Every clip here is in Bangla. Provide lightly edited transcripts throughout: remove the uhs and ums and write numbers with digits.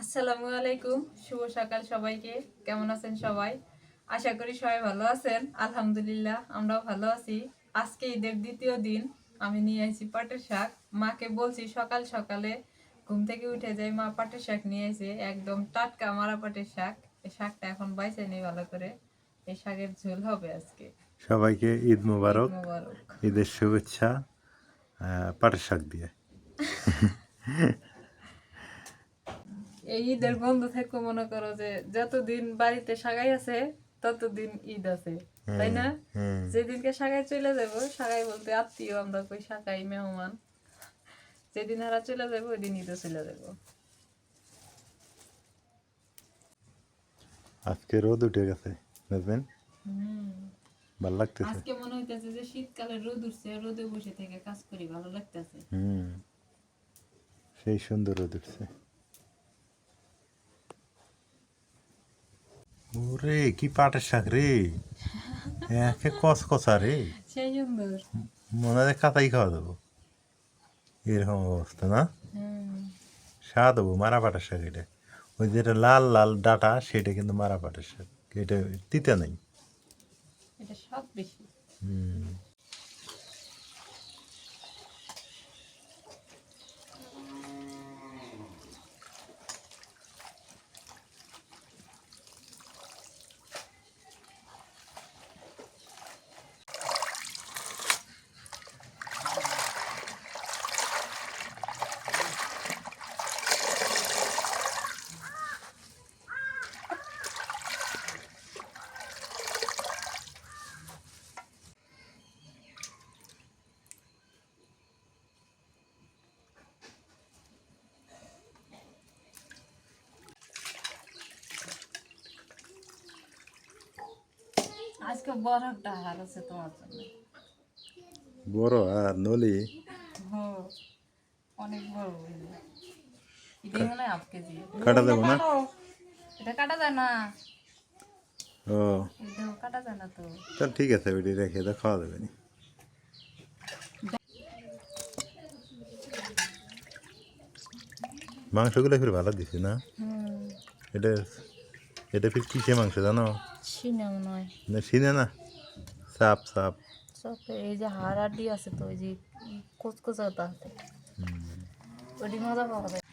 আসসালামু আলাইকুম, শুভ সকাল সবাইকে। কেমন আছেন সবাই? আশা করি সবাই ভালো আছেন। আলহামদুলিল্লাহ আমরাও ভালো আছি। আজকে ঈদের দ্বিতীয় দিন আমি নিয়ে আসি পাটের শাক। মাকে বলছি সকাল সকালে ঘুম থেকে উঠে যাই, মা পাটের শাক নিয়ে এসে একদম টাটকা মারা পাটের শাক। এই শাকটা এখন বাইছে নেই ভালো করে। এই শাকের ঝোল হবে আজকে। সবাইকে ঈদ ঈদ মোবারক, মোবারক। ঈদের শুভেচ্ছা। পাটের শাক দিয়ে এই ঈদের বন্ধ থেকে মনে করো যে যতদিন বাড়িতে সাগাই আছে ততদিন ঈদ আছে, তাই না? যেদিনকে সাগাই চলে যাব, সাগাই বলতে আত্মীয়, আমরা কই সাগাই মেহমান, যেদিন হারা চলে যাবো ওই দিন ঈদও চলে যাব। আজকে রোদ উঠে গেছে, বুঝলেন? ভালো লাগতেছে। আজকে মনে হইতেছে যে শীতকালে রোদ উঠছে, রোদে বসে থেকে কাজ করি, ভালো লাগতেছে। সেই সুন্দর রোদ উঠছে। ওরে কি পাটের শাক রে, একে কচকচা রে, সেই সুন্দর। মনে হয় কাতাই খাওয়া দেবো, এরকম অবস্থা না? স্বাদ হবো মারা পাটের শাক। এটা ওই যেটা লাল লাল ডাটা, সেটা কিন্তু মারা পাটের শাক, এটা তিতা নেই। এটা স্বাদ বেশি। আজকে বড় একটা হার আছে তোমার জন্য। বড় আর নলি অনেক বড়। এটাই মনে হয় 1/2 কেজি। কাটা দেবো না? এটা কাটা যায় না। ও এটা কাটা যায় না তো। তাহলে ঠিক আছে, ওইটি রেখে দাও, খাওয়া যাবে না। মাংসগুলো ফির ভালো দিছি না? এটা এটা ফির কিসে মাংস জানো? সিনে মনে হয়। না সিনে না, সাপ সাপ। এই যে হাড় আড্ডি আছে তো, ওই যে কুচকুচাটা আছে, ওইটি মজা পাওয়া যায়।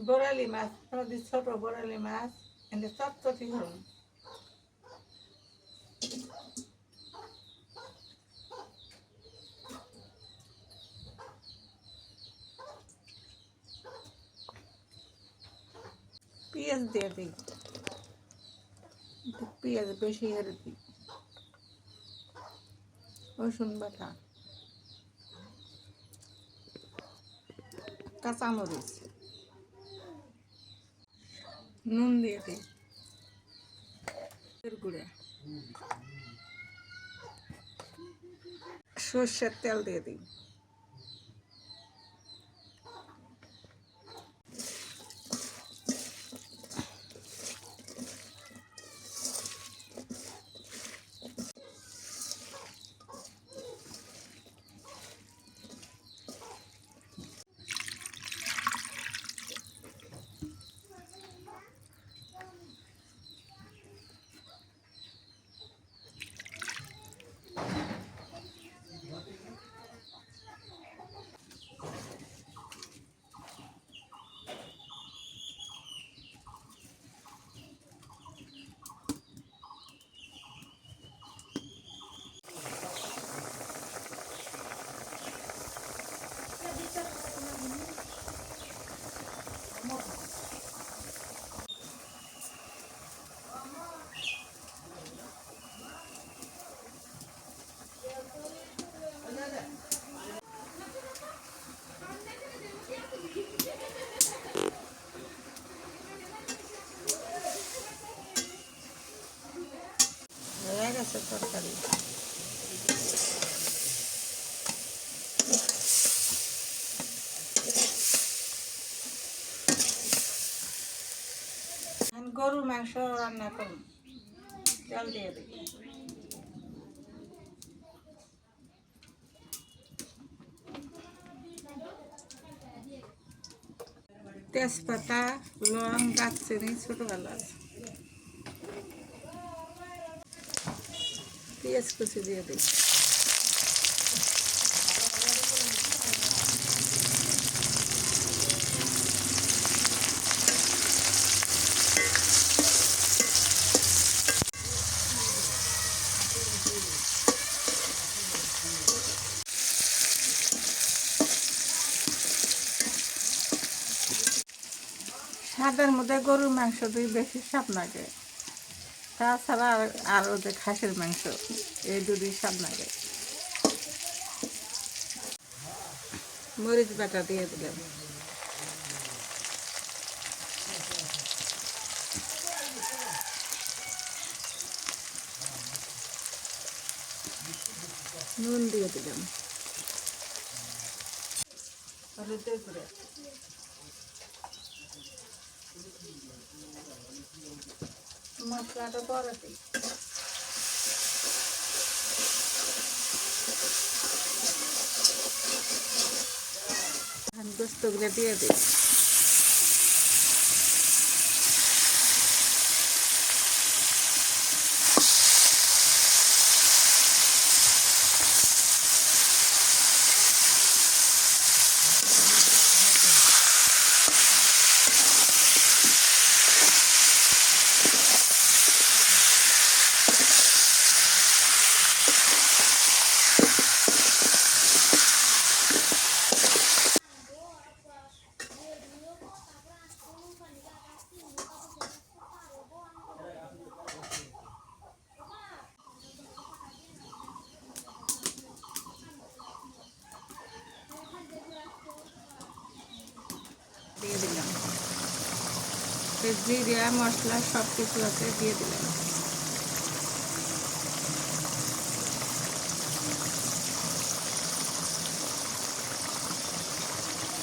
বরালি মাছ, নদীর ছোট বরালি মাছ, এনে চটচটি করুন। পেঁয়াজ দিয়ে দিই, পেঁয়াজ বেশি হেরে দিই, রসুন বাটা, কাঁচামরিচ, নুন দিয়ে দিই, গুঁড়া, সর্ষের তেল দিয়ে দিই, গরুর মাংস রান্না করুন, তেল দিয়ে দিই। তেজপাতা, লং, দারচিনি, ছোট এলাচ, পেঁয়াজ কুচি দিয়ে দিই। স্বাদের মধ্যে গরুর মাংস দিয়ে বেশি স্বাদ লাগে, তাছাড়া আর ওদের খাসির মাংস, এই দুটোই স্বাদ লাগে। মরিচ বাটা দিয়ে দিলাম। নুন দিয়ে দিলাম। হলুদের গুঁড়ো, মশলাটা পরে দিই। গোস্তগুলো দিয়ে দিই। দিয়ে দিলাম জিরা মশলা সব কিছু আছে, দিয়ে দিলাম।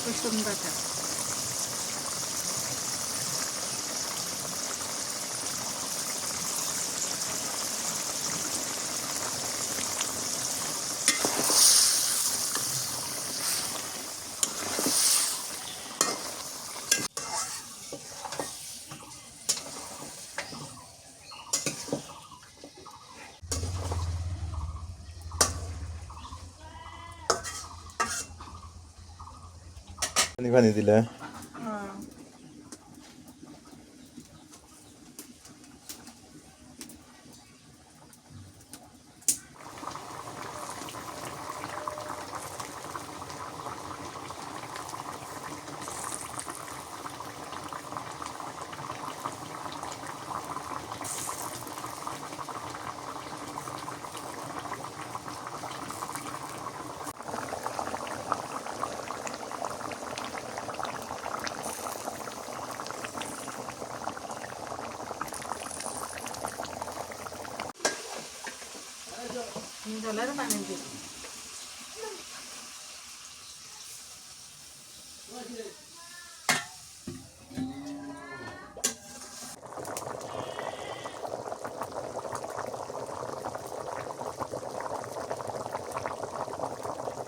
রসুন বাটা, পানি পানি দিলে জলের পানি দিই।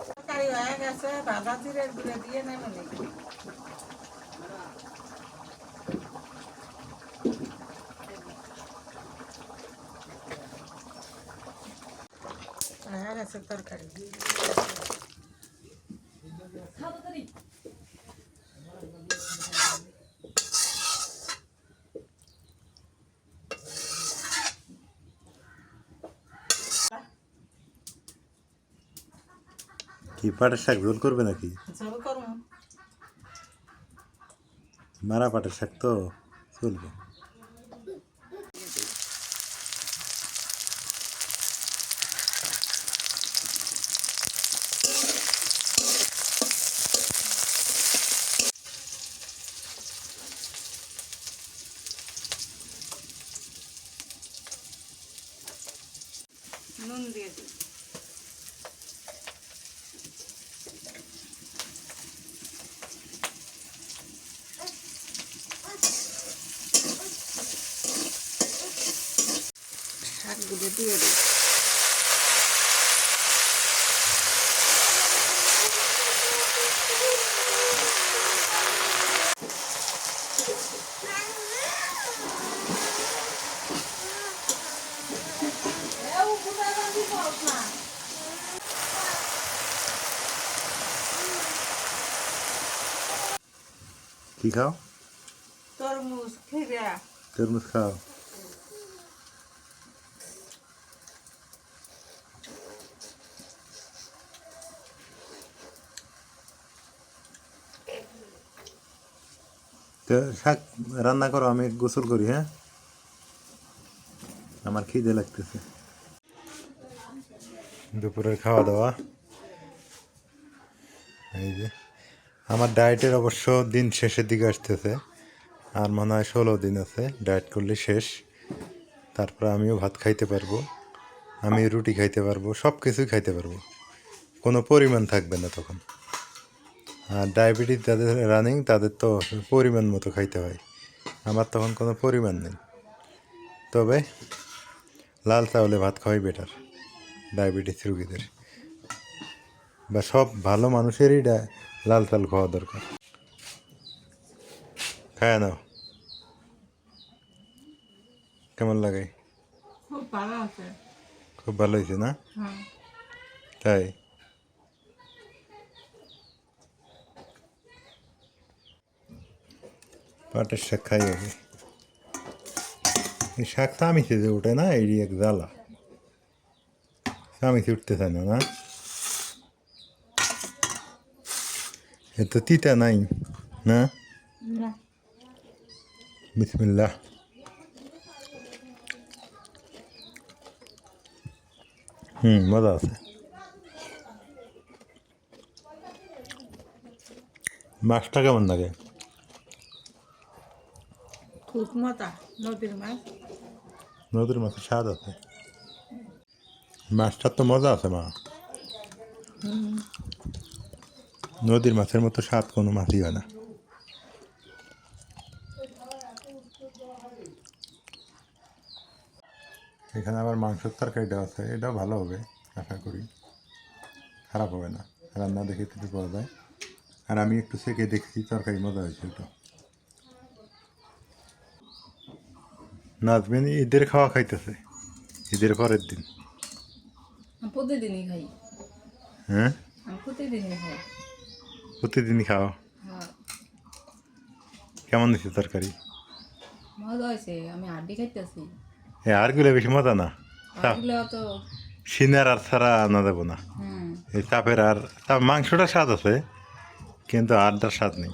তরকারি হয়ে গেছে, ভাজা জিরের গুঁড়ো দিয়ে নেমে নিই। হয়ে গেছে তরকারি। কি পাটের শাক ঝোল করবে নাকি? ঝোল করবো। মারা পাটের শাক তো চলবে। নুন দিয়ে দিই। দিয়ে দিই। কি খাও? তরমুজ খিরা। তরমুজ খাও? তো শাক রান্না করো, আমি গোসল করি। হ্যাঁ, আমার খিদে লাগতেছে। দুপুরের খাওয়া দাওয়া এই যে। আমার ডায়েটের অবশ্য দিন শেষের দিকে আসতেছে, আর মনে হয় 16 দিন আছে ডায়েট করলে শেষ। তারপর আমিও ভাত খাইতে পারবো, আমি রুটি খাইতে পারবো, সব কিছুই খাইতে পারবো, কোনো পরিমাণ থাকবে না তখন। আর ডায়াবেটিস যাদের রানিং তাদের তো পরিমাণ মতো খাইতে হয়, আমার তখন কোনো পরিমাণ নেই। তবে লাল চাউলে ভাত খাওয়াই বেটার ডায়াবেটিস রুগীদের, বা সব ভালো মানুষেরই লাল চাল খাওয়া দরকার। খায় নাও, কেমন লাগে? খুব ভালো আছে। খুব ভালো হয়েছে না? হ্যাঁ। তাই পাটের শাক খাই আগে। এই শাক তামিছে যে ওঠে না, এই এক জ্বালা, তামিছে উঠতে চায় না। না, এ তো তিতা নাই না? না। বিসমিল্লাহ। মজা আছে। মাছটা কেমন লাগে? খুব মজা, নদীর মাছ। নদীর মাছের স্বাদ আছে, মাছটার তো মজা আছে মা। নদীর মাছের মতো স্বাদ কোনো মাছই হয় না। এখানে আবার মাংসের তরকারিটা আছে, এটাও ভালো হবে আশা করি, খারাপ হবে না। রান্না দেখে কিছু পাওয়া যায়। আর আমি একটু সেকে দেখছি, তরকারি মজা হয়েছে ওটা। নাজমিন ঈদের খাওয়া খাইতেছে, ঈদের পরের দিন। আমি প্রতিদিনই খাই। হ্যাঁ, আমি প্রতিদিনই খাই। প্রতিদিনই খাও? হ্যাঁ, কেমন হয়েছে তরকারি? মজা হয়েছে। আমি হাড্ডি খাইতেছি। আরগুলো বেশি মজা না, এগুলো তো সিনার আর ছাড়া আনা যাবো না। এই চাপের আর মাংসটার স্বাদ আছে, কিন্তু আড্ডার স্বাদ নেই।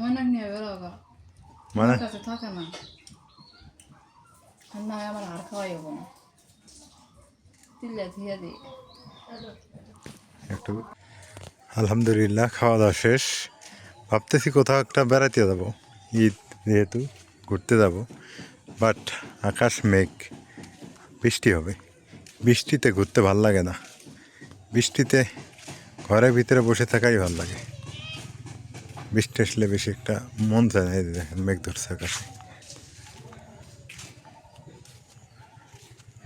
মনে নিয়ে বেরোগা, মানে আমার কাছে থাকে না। না, আমার আর খাওয়াই হবো না, তিল্লা ধুয়ে দিই একটু। আলহামদুলিল্লাহ খাওয়া দাওয়া শেষ। ভাবতেছি কোথাও একটা বেড়াতে যাব, ঈদ যেহেতু ঘুরতে যাব। বাট আকাশ মেঘ, বৃষ্টি হবে। বৃষ্টিতে ঘুরতে ভাল লাগে না, বৃষ্টিতে ঘরের ভিতরে বসে থাকাই ভাল লাগে। বৃষ্টি আসলে বেশি একটা মন চায় না। এই যে দেখেন মেঘ ধরছে আকাশে,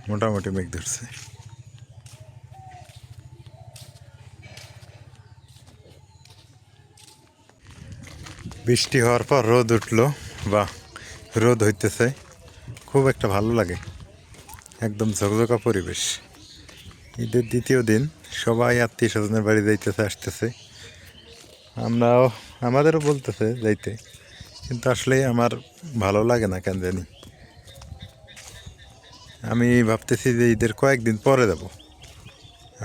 মোটামুটি মেঘ ধরছে। বৃষ্টি হওয়ার পর রোদ উঠলো, বা রোদ হইতেছে, খুব একটা ভালো লাগে, একদম ঝকঝকা পরিবেশ। ঈদের দ্বিতীয় দিন, সবাই আত্মীয় স্বজনের বাড়ি যাইতেছে, আসতেছে। আমরাও, আমাদেরও বলতেছে যাইতে, কিন্তু আসলে আমার ভালো লাগে না কেন জানি। আমি ভাবতেছি যে ঈদের কয়েকদিন পরে যাব,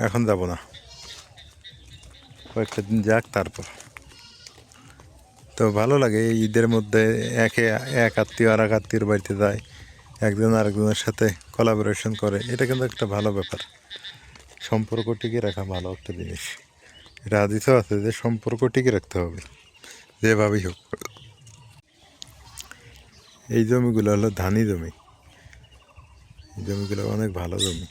এখন যাব না, কয়েকটা দিন যাক তারপর। তো ভালো লাগে এই ঈদের মধ্যে এক আত্মীয় আর এক আত্মীয়র বাড়িতে যায়, একজন আরেকজনের সাথে কোলাবোরেশন করে, এটা কিন্তু একটা ভালো ব্যাপার। সম্পর্ক টিকে রাখা ভালো একটা জিনিস। এটা হাদিসও আছে যে সম্পর্ক টিকে রাখতে হবে যেভাবেই হোক। এই জমিগুলো হলো ধানি জমি, এই জমিগুলো অনেক ভালো জমি।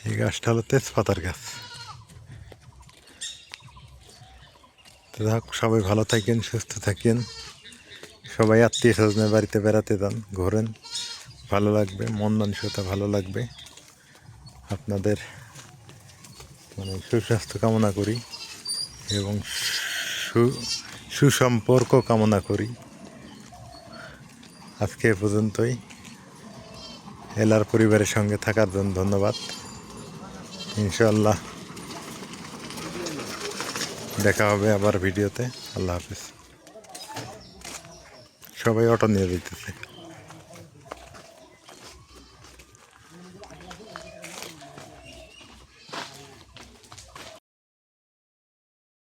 এই গাছটা হলো তেজপাতার গাছ। যাক, সবাই ভালো থাকেন, সুস্থ থাকেন। সবাই আত্মীয় স্বজনের বাড়িতে বেড়াতে যান, ঘোরেন, ভালো লাগবে, মন মানসিকতা ভালো লাগবে। আপনাদের মানে সুস্বাস্থ্য কামনা করি এবং সুসম্পর্ক কামনা করি। আজকে এ পর্যন্তই। এলার পরিবারের সঙ্গে থাকার জন্য ধন্যবাদ। ইনশাআল্লাহ দেখা হবে আবার ভিডিওতে। আল্লাহ হাফিজ। সবাই অটো নিয়ে যেতেছে।